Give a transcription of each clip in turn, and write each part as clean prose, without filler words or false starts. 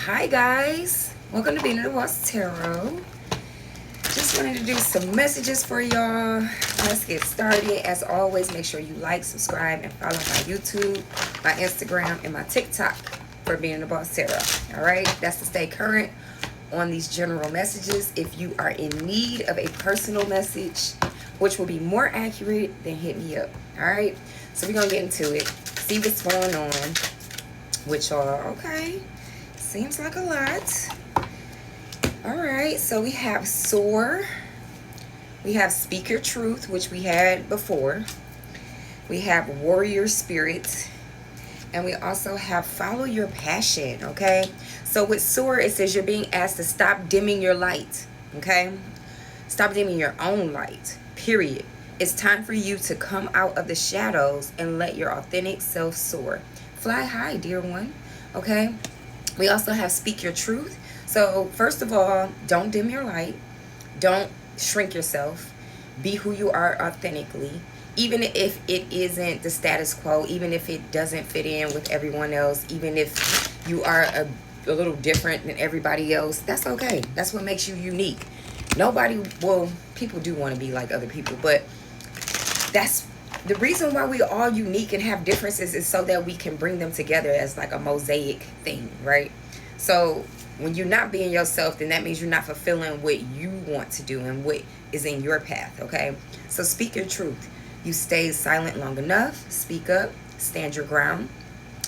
Hi guys, welcome to Being in the Boss Tarot. Just wanted to do some messages for y'all. Let's get started. As always, make sure you like, subscribe, and follow my YouTube, my Instagram, and my TikTok for Being in the Boss Tarot. Alright, that's to stay current on these general messages. If you are in need of a personal message, which will be more accurate, then hit me up. Alright, so we're going to get into it. See what's going on with y'all. Okay. Seems like a lot. All right, so we have Soar. We have Speak Your Truth, which we had before. We have Warrior Spirit. And we also have Follow Your Passion, okay? So with Soar, it says you're being asked to stop dimming your light, okay? Stop dimming your own light, period. It's time for you to come out of the shadows and let your authentic self soar. Fly high, dear one, okay? We also have Speak Your Truth. So first of all, don't dim your light. Don't shrink yourself. Be who you are authentically. Even if it isn't the status quo, even if it doesn't fit in with everyone else, even if you are a little different than everybody else, that's okay. That's what makes you unique. Nobody, well, people do want to be like other people, but that's the reason why we're all unique and have differences is so that we can bring them together as like a mosaic thing, right? So when you're not being yourself, then that means you're not fulfilling what you want to do and what is in your path, okay? So speak your truth. You stay silent long enough, speak up, stand your ground,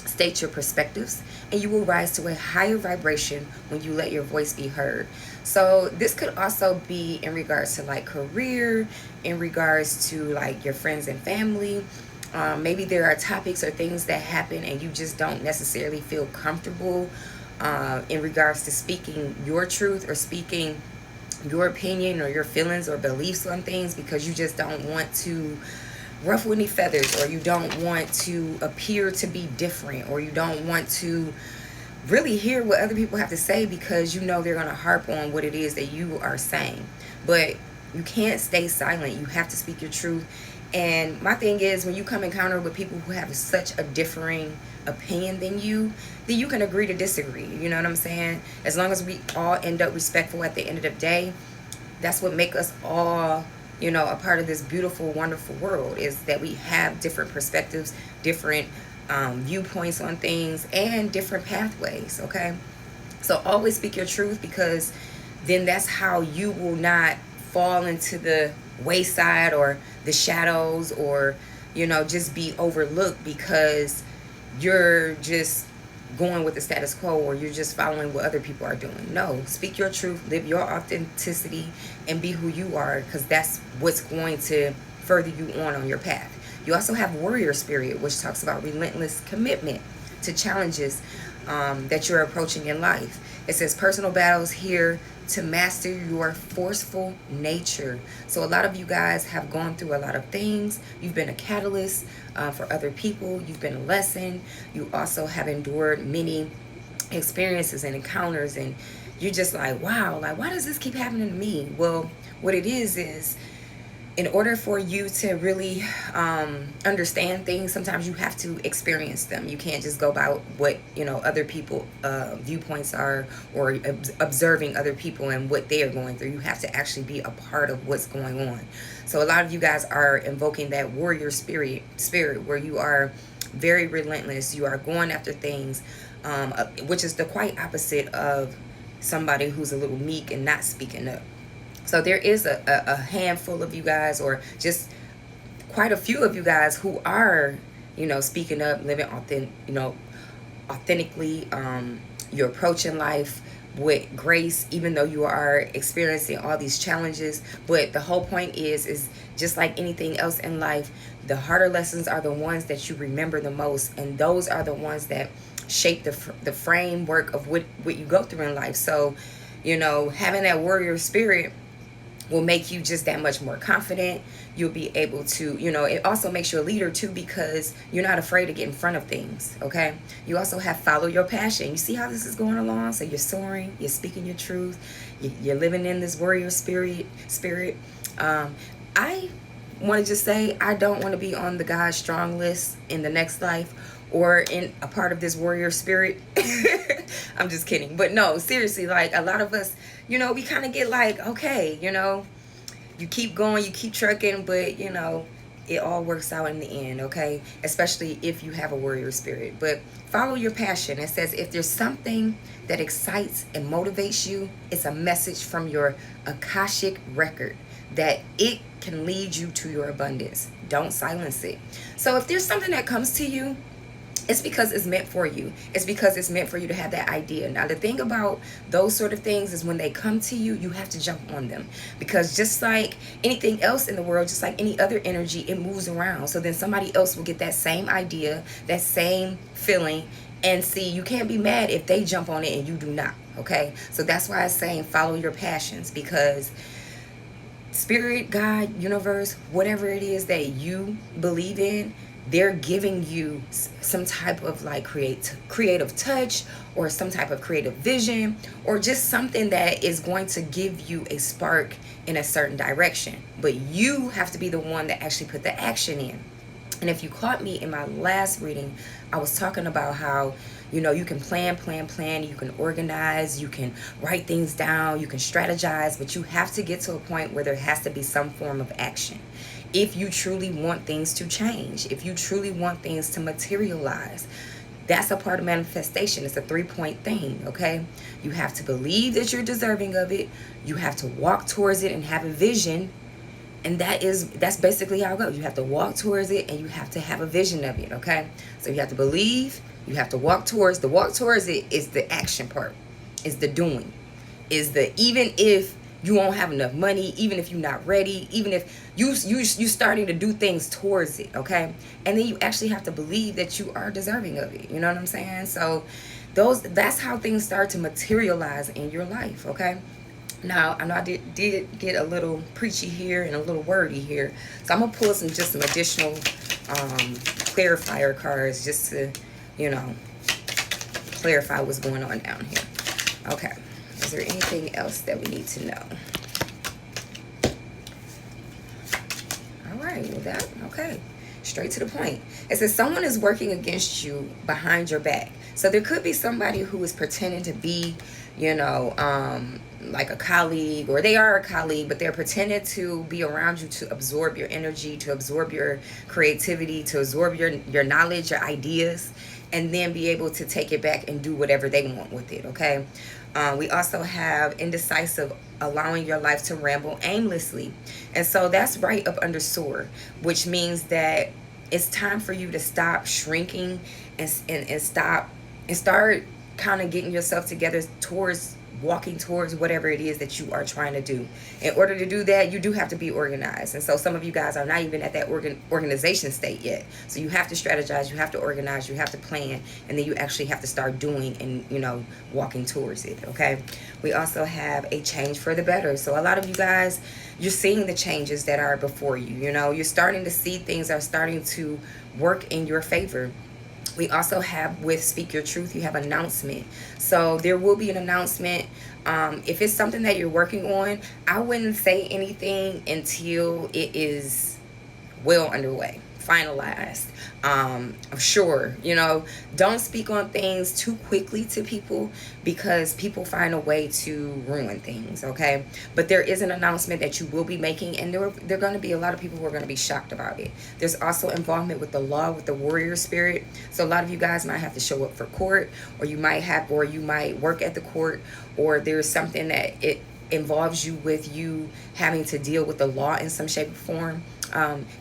state your perspectives, and you will rise to a higher vibration when you let your voice be heard. So this could also be in regards to like career, in regards to like your friends and family. Maybe there are topics or things that happen and you just don't necessarily feel comfortable in regards to speaking your truth or speaking your opinion or your feelings or beliefs on things because you just don't want to ruffle any feathers, or you don't want to appear to be different, or you don't want to really hear what other people have to say because you know they're going to harp on what it is that you are saying. But you can't stay silent. You have to speak your truth. And my thing is, when you come encounter with people who have such a differing opinion than you, then you can agree to disagree. You know what I'm saying? As long as we all end up respectful at the end of the day, that's what make us all, you know, a part of this beautiful, wonderful world, is that we have different perspectives, different viewpoints on things, and different pathways, okay? So always speak your truth, because then that's how you will not fall into the wayside or the shadows, or, you know, just be overlooked because you're just going with the status quo, or you're just following what other people are doing. No, speak your truth, live your authenticity, and be who you are, because that's what's going to further you on your path. You also have Warrior Spirit, which talks about relentless commitment to challenges that you're approaching in life. It says personal battles here to master your forceful nature. So a lot of you guys have gone through a lot of things. You've been a catalyst for other people. You've been a lesson. You also have endured many experiences and encounters, and you're just like, wow, like, why does this keep happening to me? Well, what it is in order for you to really understand things, sometimes you have to experience them. You can't just go about what, you know, other people viewpoints are, or observing other people and what they are going through. You have to actually be a part of what's going on. So a lot of you guys are invoking that warrior spirit where you are very relentless. You are going after things, which is the quite opposite of somebody who's a little meek and not speaking up. So there is a handful of you guys, or just quite a few of you guys, who are, you know, speaking up, living authentically. You're approaching life with grace, even though you are experiencing all these challenges. But the whole point is just like anything else in life, the harder lessons are the ones that you remember the most, and those are the ones that shape the framework of what you go through in life. So, you know, having that warrior spirit will make you just that much more confident. You'll be able to, you know, it also makes you a leader too, because you're not afraid to get in front of things, okay? You also have Follow Your Passion. You see how this is going along? So you're soaring, you're speaking your truth, you're living in this warrior spirit. I want to just say, I don't want to be on the God strong list in the next life, or in a part of this warrior spirit. I'm just kidding. But no, seriously, like a lot of us, we kind of get like, okay, you keep going, you keep trucking, but it all works out in the end, okay? Especially if you have a warrior spirit. But follow your passion. It says if there's something that excites and motivates you, it's a message from your Akashic record that it can lead you to your abundance. Don't silence it. So if there's something that comes to you, it's because it's meant for you. It's because it's meant for you to have that idea. Now, the thing about those sort of things is when they come to you, you have to jump on them. Because just like anything else in the world, just like any other energy, it moves around. So then somebody else will get that same idea, that same feeling. And see, you can't be mad if they jump on it and you do not. Okay? So that's why I'm saying follow your passions. Because spirit, God, universe, whatever it is that you believe in, they're giving you some type of like creative touch, or some type of creative vision, or just something that is going to give you a spark in a certain direction. But you have to be the one that actually put the action in. And if you caught me in my last reading, I was talking about how you can plan, you can organize, you can write things down, you can strategize, but you have to get to a point where there has to be some form of action. If you truly want things to change, if you truly want things to materialize, that's a part of manifestation. It's a 3-point thing, okay? You have to believe that you're deserving of it. You have to walk towards it and have a vision. And that's basically how it goes. You have to walk towards it and you have to have a vision of it, okay? So you have to believe, you have to walk towards. The walk towards it is the action part, is the doing, is the even if you won't have enough money, even if you're not ready, even if you starting to do things towards it, okay? And then you actually have to believe that you are deserving of it. You know what I'm saying? So that's how things start to materialize in your life, okay? Now, I know I did get a little preachy here and a little wordy here. So I'm going to pull some additional clarifier cards just to, clarify what's going on down here. Okay. Is there anything else that we need to know? All right. With that, okay. Straight to the point. It says someone is working against you behind your back. So there could be somebody who is pretending to be, like a colleague, or they are a colleague, but they're pretending to be around you to absorb your energy, to absorb your creativity, to absorb your knowledge, your ideas, and then be able to take it back and do whatever they want with it, okay? We also have indecisive, allowing your life to ramble aimlessly. And so that's right up under sore, which means that it's time for you to stop shrinking and start kind of getting yourself together towards walking towards whatever it is that you are trying to do. In order to do that, you do have to be organized. And so some of you guys are not even at that organization state yet. So you have to strategize, you have to organize, you have to plan, and then you actually have to start doing and, walking towards it, okay? We also have a change for the better. So a lot of you guys, you're seeing the changes that are before you, you're starting to see things are starting to work in your favor. We also have with Speak Your Truth, you have announcement. So there will be an announcement. If it's something that you're working on, I wouldn't say anything until it is well underway, finalized. Sure, don't speak on things too quickly to people, because people find a way to ruin things, okay? But there is an announcement that you will be making, and there are going to be a lot of people who are going to be shocked about it. There's also involvement with the law, with the warrior spirit. So a lot of you guys might have to show up for court, or you might work at the court, or there's something that it involves you with you having to deal with the law in some shape or form.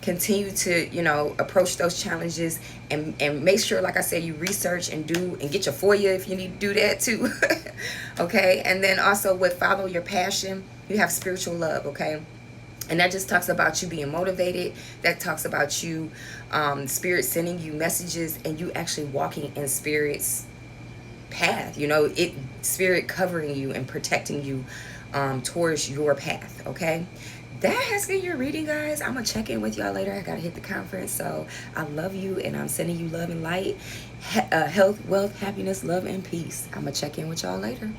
Continue to approach those challenges and make sure, like I said, you research and do and get your FOIA if you need to do that too. Okay. And then also with follow your passion, you have spiritual love. Okay. And that just talks about you being motivated. That talks about you spirit sending you messages and you actually walking in spirit's path, spirit covering you and protecting you towards your path. Okay. That has been your reading, guys. I'm going to check in with y'all later. I got to hit the conference. So I love you, and I'm sending you love and light, health, wealth, happiness, love, and peace. I'm going to check in with y'all later.